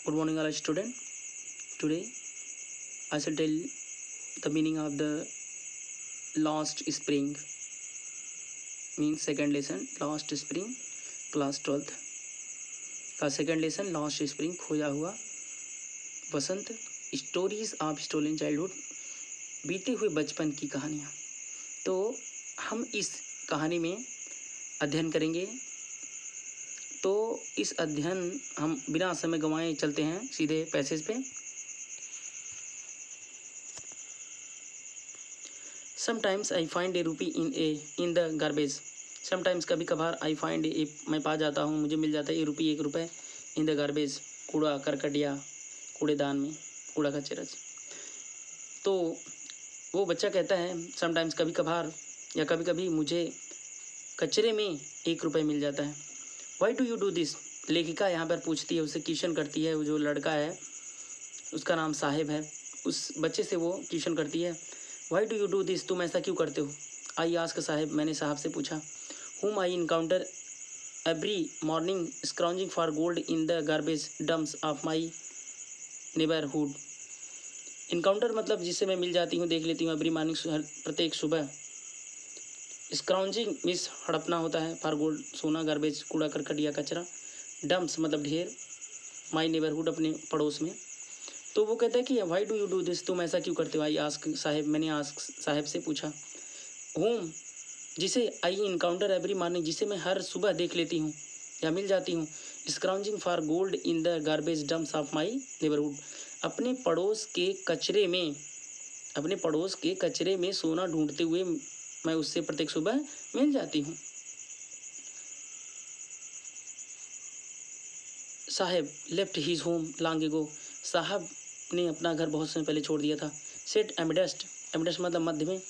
Good morning, all student. Today, I shall tell the meaning of the last spring. Means second lesson, last spring, class 12th का second lesson, last spring, खोया हुआ वसंत, stories of stolen childhood, बीते हुए बचपन की कहानियाँ। तो हम इस कहानी में अध्ययन करेंगे। तो इस अध्ययन हम बिना समय गंवाए चलते हैं सीधे पैसेज पे। समटाइम्स आई फाइंड ए रूपी इन द गार्बेज। समटाइम्स कभी कभार आई फाइंड ए मैं पा जाता हूँ, मुझे मिल जाता है ए रूपी 1 रुपये इन द गार्बेज कूड़ा करकट या कूड़ेदान में, कूड़ा कचरा। तो वो बच्चा कहता है समटाइम्स कभी कभार या कभी कभी मुझे कचरे में 1 रुपये मिल जाता है। Why do you do this? लेखिका यहाँ पर पूछती है, उससे क्वेश्चन करती है। वो जो लड़का है उसका नाम साहिब है, उस बच्चे से वो क्वेश्चन करती है, why do you do this? तुम ऐसा क्यों करते हो? आई आस्क साहिब, मैंने साहब से पूछा। Whom I encounter every morning scrounging for gold in the garbage dumps of my neighbourhood. Encounter मतलब जिससे मैं मिल जाती हूँ, देख लेती हूँ, एवरी मॉर्निंग प्रत्येक सुबह। स्क्राउंजिंग मिस हड़पना होता है, फॉर गोल्ड सोना, गार्बेज कूड़ा करकट या कचरा, डम्प्स मतलब ढेर, माई नेबरहुड अपने पड़ोस में। तो वो कहता है कि why do you do this? तुम ऐसा क्यों करते हो? आई आस्क साहिब, मैंने आस्क साहिब से पूछा। होम जिसे आई इनकाउंटर एवरी मॉर्निंग, जिसे मैं हर सुबह देख लेती हूँ या मिल जाती हूँ। Scrounging for gold in the garbage dumps of my neighbourhood, अपने पड़ोस के कचरे में सोना ढूंढते हुए मैं उससे प्रत्येक सुबह मिल जाती हूँ। साहब left his home long ago, साहब ने अपना घर बहुत समय पहले छोड़ दिया था। सेट एमिडस्ट, एमिडस्ट मतलब मध्य में,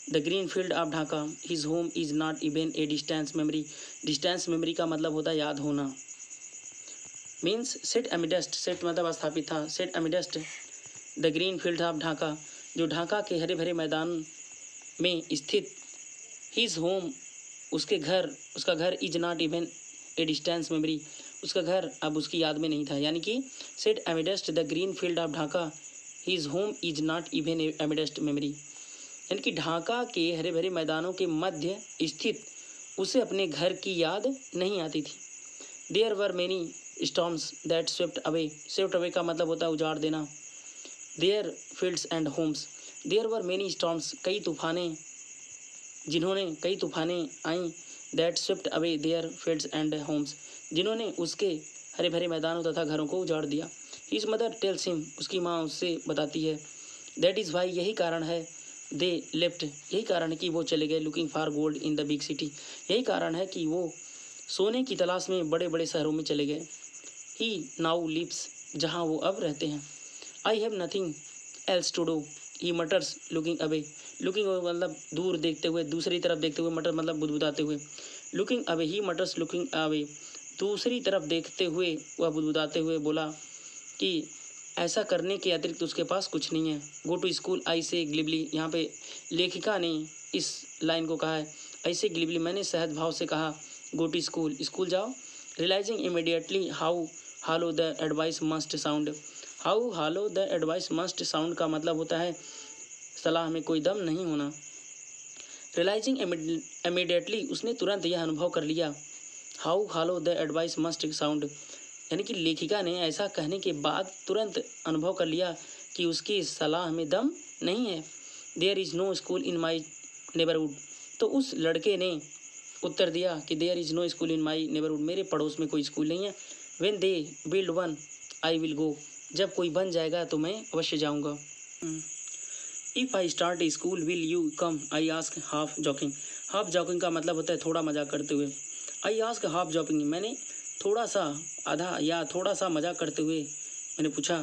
the green field of Dhaka, his home is not even a distance memory. Distance memory का मतलब होता है याद होना। मीन्स सेट एमिडस्ट, सेट मतलब स्थापित था, set amidst the green field of Dhaka, जो ढाका के हरे भरे मैदान में स्थित, हिज होम उसका घर is not even a distance memory, उसका घर अब उसकी याद में नहीं था। यानी कि set amidst the green field of Dhaka, his home is not even amidst memory, यानी कि ढाका के हरे भरे मैदानों के मध्य स्थित उसे अपने घर की याद नहीं आती थी। There were many storms that swept away का मतलब होता है उजाड़ देना। Their fields and homes, there were many storms, कई तूफानें आई, that swept away their fields and homes, जिन्होंने उसके हरे भरे मैदानों तथा घरों को उजाड़ दिया। हिज मदर टेल्स हिम, उसकी माँ उससे बताती है, दैट इज़ वाई, यही कारण है, दे लेफ्ट, यही कारण है कि वो चले गए, looking for gold in the big city, यही कारण है कि वो सोने की तलाश में बड़े बड़े शहरों में चले गए। ही नाउ लिव्स, जहाँ वो अब रहते हैं। I have nothing else to do, he mutters looking away, looking मतलब दूर देखते हुए, दूसरी तरफ देखते हुए, मटर मतलब बुदबुदाते हुए, लुकिंग अवे, ही मटर्स लुकिंग अवे, दूसरी तरफ देखते हुए, वह बुदबुदाते हुए बोला कि ऐसा करने के अतिरिक्त उसके पास कुछ नहीं है। गो टू स्कूल आई से ग्लिबली, यहाँ पे लेखिका ने इस लाइन को कहा है ऐसे ग्लिबली, मैंने सहज भाव से कहा गो टू स्कूल, स्कूल जाओ। Realising immediately how hollow the advice must sound, how hollow the advice must sound का मतलब होता है सलाह में कोई दम नहीं होना। रियलाइजिंग इमीडिएटली, उसने तुरंत यह अनुभव कर लिया, how hollow the advice must sound, यानी कि लेखिका ने ऐसा कहने के बाद तुरंत अनुभव कर लिया कि उसकी सलाह में दम नहीं है। There is no school in my neighbourhood, तो उस लड़के ने उत्तर दिया कि there is no school in my neighbourhood, मेरे पड़ोस में कोई स्कूल नहीं है। When they build one I will go, जब कोई बन जाएगा तो मैं अवश्य जाऊँगा। If I start a school will you come, I ask half joking, half joking का मतलब होता है थोड़ा मजाक करते हुए। आई आस्क हाफ जॉकिंग, मैंने थोड़ा सा आधा या थोड़ा सा मजाक करते हुए मैंने पूछा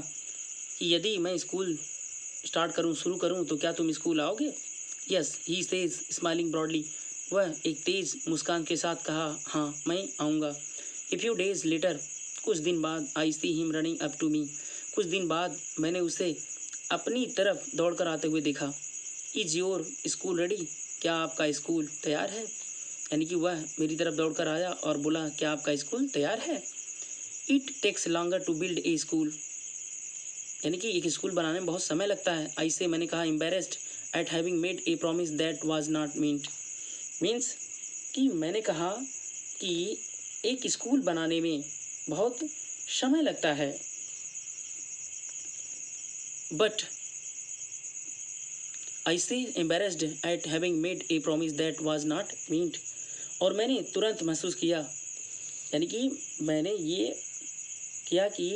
कि यदि मैं स्कूल स्टार्ट करूं, शुरू करूं, तो क्या तुम स्कूल आओगे? Yes he says smiling broadly, वह एक तेज़ मुस्कान के साथ कहा, हाँ मैं आऊँगा। ए फ्यू डेज लेटर, कुछ दिन बाद, I see him running up to me, कुछ दिन बाद मैंने उसे अपनी तरफ दौड़कर आते हुए देखा। इज योर स्कूल रेडी, क्या आपका स्कूल तैयार है? यानी कि वह मेरी तरफ दौड़कर आया और बोला, क्या आपका स्कूल तैयार है? It takes longer to build a school, यानी कि एक स्कूल बनाने में बहुत समय लगता है। आई से मैंने कहा embarrassed at having made a promise that was not meant, means कि मैंने कहा कि एक स्कूल बनाने में बहुत समय लगता है। But I say embarrassed at having made a promise that was not meant, और मैंने तुरंत महसूस किया, यानी कि मैंने ये किया कि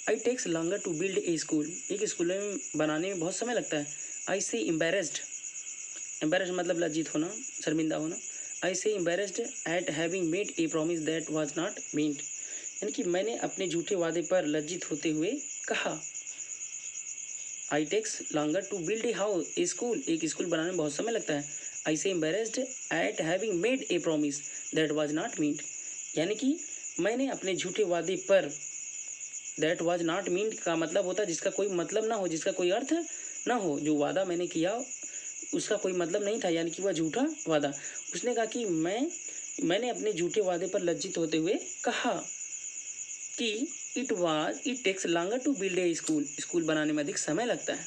I takes longer to build a school, एक स्कूल में बनाने में बहुत समय लगता है। आई से एम्बेरेस्ड, एम्बेरेस्ड मतलब लज्जित होना, शर्मिंदा होना। आई say embarrassed at having made a promise that was not meant, यानी कि मैंने अपने झूठे वादे पर लज्जित होते हुए कहा। I takes longer to build a house a school, एक स्कूल बनाने में बहुत समय लगता है। I say embarrassed at having made a promise that was not meant, यानी कि मैंने अपने झूठे वादे पर, दैट वाज नॉट मीन्ट का मतलब होता है जिसका कोई मतलब ना हो, जिसका कोई अर्थ ना हो। जो वादा मैंने किया उसका कोई मतलब नहीं था, यानी कि वह झूठा वादा। उसने कहा कि मैंने अपने झूठे वादे पर लज्जित होते हुए कहा कि it takes longer to build a school, school बनाने में अधिक समय लगता है।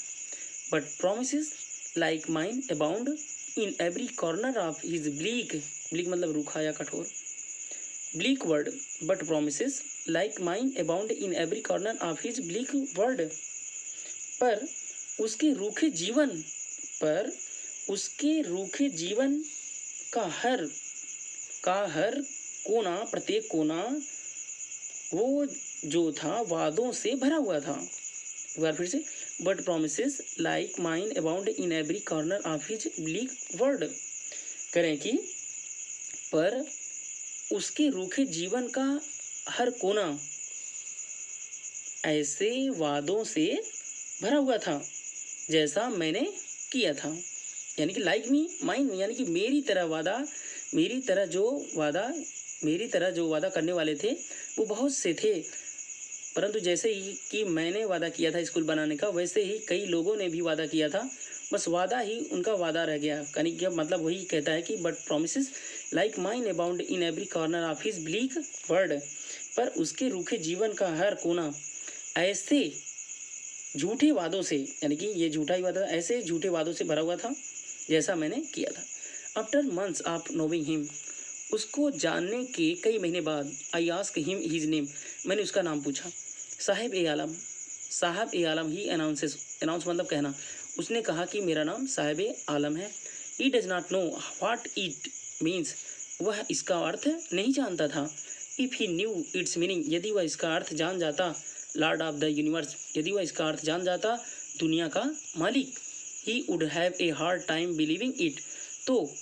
But promises like mine abound in every corner of his bleak, bleak मतलब रूखा या कठोर, bleak word. But promises like mine abound in every corner of his bleak world, पर उसके रूखे जीवन का हर कोना, प्रत्येक कोना वो जो था वादों से भरा हुआ था। एक बार फिर से, but promises like mine abound in every corner of his bleak world, करें कि पर उसके रूखे जीवन का हर कोना ऐसे वादों से भरा हुआ था जैसा मैंने किया था। यानी कि लाइक मी माइन, यानी कि मेरी तरह जो वादा करने वाले थे वो बहुत से थे, परंतु जैसे ही कि मैंने वादा किया था स्कूल बनाने का, वैसे ही कई लोगों ने भी वादा किया था, बस वादा ही उनका वादा रह गया। यानी कि मतलब वही कहता है कि but promises like mine abound in every corner of his bleak world, पर उसके रूखे जीवन का हर कोना ऐसे झूठे वादों से, यानी कि ये झूठा ही वादा, ऐसे झूठे वादों से भरा हुआ था जैसा मैंने किया था। After months of knowing him, उसको जानने के कई महीने बाद, I ask him his name, मैंने उसका नाम पूछा। साहिब ए आलम ही अनाउंस मतलब कहना, उसने कहा कि मेरा नाम साहिब ए आलम है। He does not know what it means, वह इसका अर्थ नहीं जानता था। If he new it's meaning, यदि वह इसका अर्थ जान जाता, लॉर्ड ऑफ द यूनिवर्स, यदि वह इसका अर्थ जान जाता, दुनिया का मालिक, he would have a hard time believing it, तो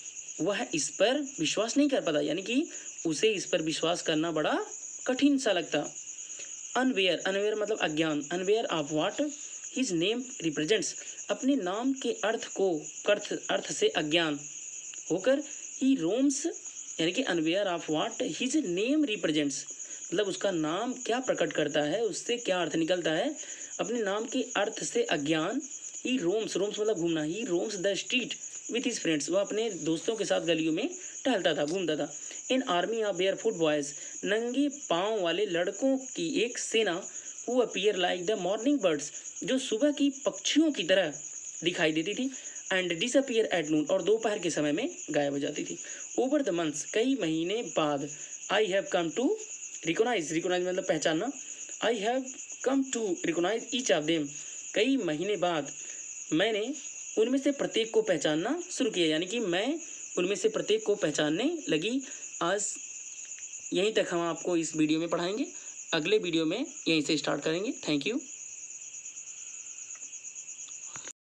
वह इस पर विश्वास नहीं कर पाता, यानी कि उसे इस पर विश्वास करना बड़ा कठिन सा लगता। अनवेयर मतलब अज्ञान, unaware of what his name represents, अपने नाम के अर्थ से अज्ञान होकर, ही रोम्स, यानी कि unaware of what his name represents, मतलब उसका नाम क्या प्रकट करता है, उससे क्या अर्थ निकलता है, अपने नाम के अर्थ से अज्ञान। ही रोम्स मतलब घूमना, he roams the street with his friends, वह अपने दोस्तों के साथ गलियों में टहलता था, घूमता था। इन army of bear foot boys, नंगे पाँव वाले लड़कों की एक सेना, who appear like the morning birds, जो सुबह की पक्षियों की तरह दिखाई देती थी, एंड डिसअपियर एट नून, और दोपहर के समय में गायब हो जाती थी। ओवर द मंथ्स, कई महीने बाद, I have come to recognise मतलब पहचानना, I have come to recognise each of them, कई महीने बाद मैंने उनमें से प्रत्येक को पहचानना शुरू किया, यानी कि मैं उनमें से प्रत्येक को पहचानने लगी। आज यहीं तक हम आपको इस वीडियो में पढ़ाएंगे, अगले वीडियो में यहीं से स्टार्ट करेंगे। Thank you.